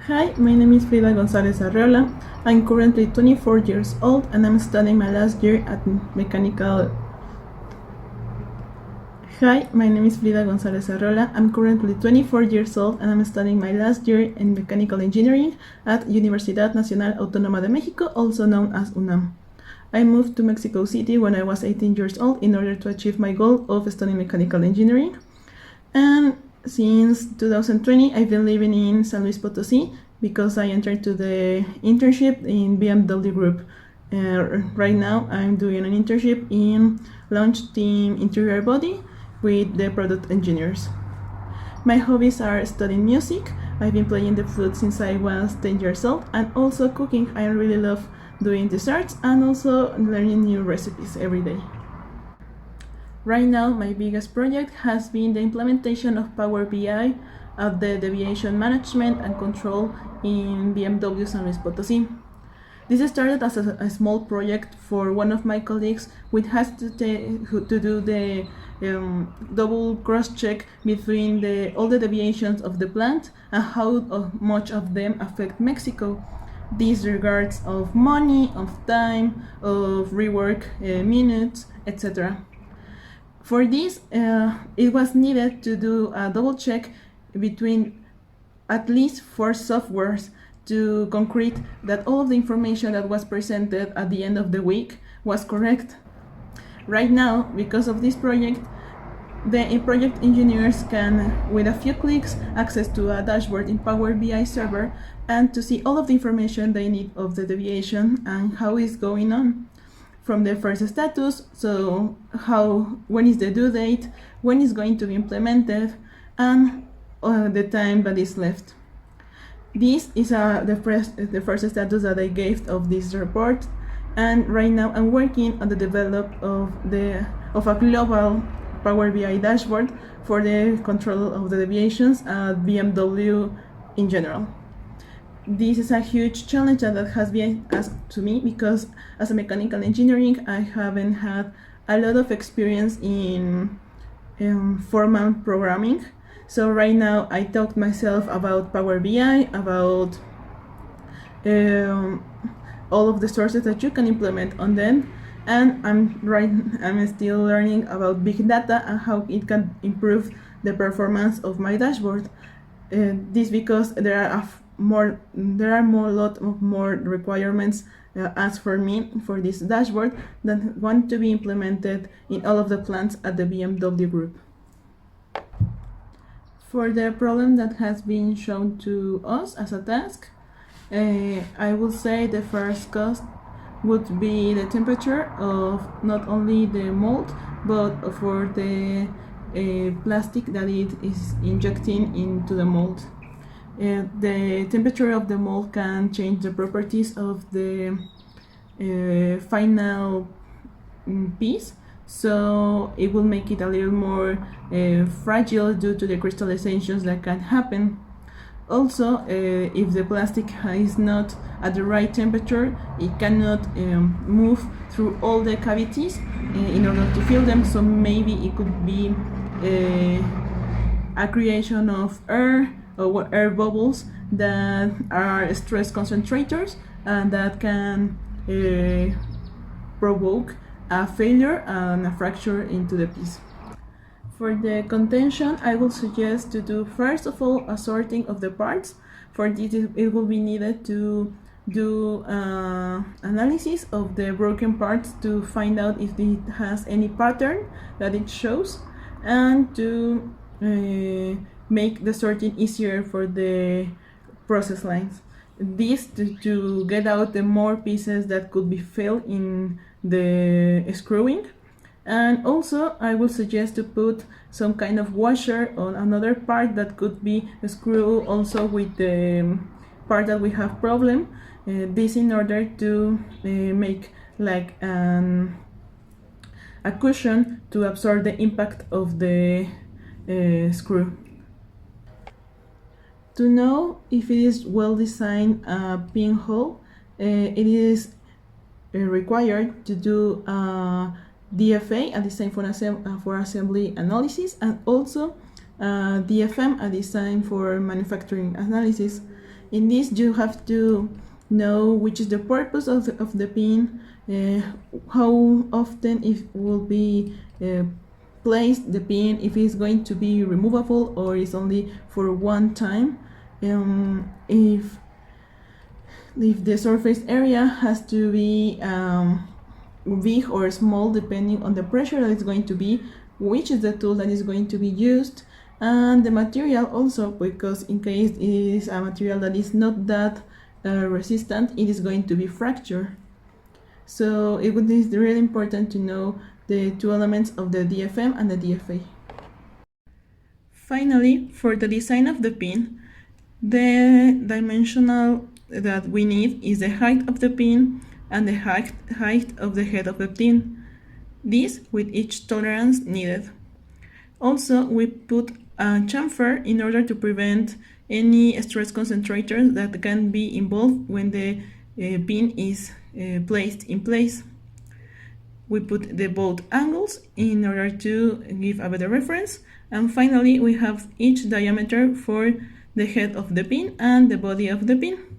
Hi, my name is Frida González Arreola. I'm currently 24 years old and I'm studying my last year at mechanical. Hi, my name is Frida González Arreola. I'm currently 24 years old and I'm studying my last year in mechanical engineering at Universidad Nacional Autónoma de México, also known as UNAM. I moved to Mexico City when I was 18 years old in order to achieve my goal of studying mechanical engineering. And since 2020, I've been living in San Luis Potosí because I entered to the internship in BMW Group. Right now, I'm doing an internship in launch team interior body with the product engineers. My hobbies are studying music. I've been playing the flute since I was 10 years old, and also cooking. I really love doing desserts and also learning new recipes every day. Right now, my biggest project has been the implementation of Power BI at the deviation management and control in BMW San Luis Potosí. This started as a small project for one of my colleagues, which has to do the double cross-check between all the deviations of the plant and how much of them affect Mexico. This regards of money, of time, of rework minutes, etc. For this, it was needed to do a double check between at least 4 softwares to concrete that all of the information that was presented at the end of the week was correct. Right now, because of this project, the project engineers can, with a few clicks, access to a dashboard in Power BI server and to see all of the information they need of the deviation and how it's going on. From the first status, so when is the due date, when is going to be implemented, and the time that is left. This is the first status that I gave of this report, and right now I'm working on the development of a global Power BI dashboard for the control of the deviations at BMW in general. This is a huge challenge that has been asked to me because as a mechanical engineering, I haven't had a lot of experience in formal programming. So right now I taught myself about Power BI, about all of the sources that you can implement on them, and I'm still learning about big data and how it can improve the performance of my dashboard. This because there are a lot of more requirements asked for me for this dashboard that want to be implemented in all of the plants at the BMW Group. For the problem that has been shown to us as a task, I would say the first cost would be the temperature of not only the mold but for the plastic that it is injecting into the mold. The temperature of the mold can change the properties of the final piece, so it will make it a little more fragile due to the crystallizations that can happen. Also, if the plastic is not at the right temperature, it cannot move through all the cavities in order to fill them, so maybe it could be a creation of air or air bubbles that are stress concentrators and that can provoke a failure and a fracture into the piece. For the contention, I will suggest to do first of all a sorting of the parts. For this, it will be needed to do analysis of the broken parts to find out if it has any pattern that it shows, and to make the sorting easier for the process lines. This to get out the more pieces that could be filled in the screwing. And also I would suggest to put some kind of washer on another part that could be screwed also with the part that we have problem. This in order to make like a cushion to absorb the impact of the screw. To know if it is well designed pinhole, it is required to do DFA, a design for assembly analysis, and also DFM, a design for manufacturing analysis. In this, you have to know which is the purpose of the pin, how often it will be placed, the pin, if it's going to be removable or is only for one time, if the surface area has to be big or small depending on the pressure that is going to be, which is the tool that is going to be used, and the material also, because in case it is a material that is not that resistant, it is going to be fractured. So it is really important to know the two elements of the DFM and the DFA. Finally, for the design of the pin, the dimensional that we need is the height of the pin and the height of the head of the pin. This with each tolerance needed. Also, we put a chamfer in order to prevent any stress concentrator that can be involved when the pin is placed in place. We put the both angles in order to give a better reference. And finally, we have each diameter for the head of the pin and the body of the pin.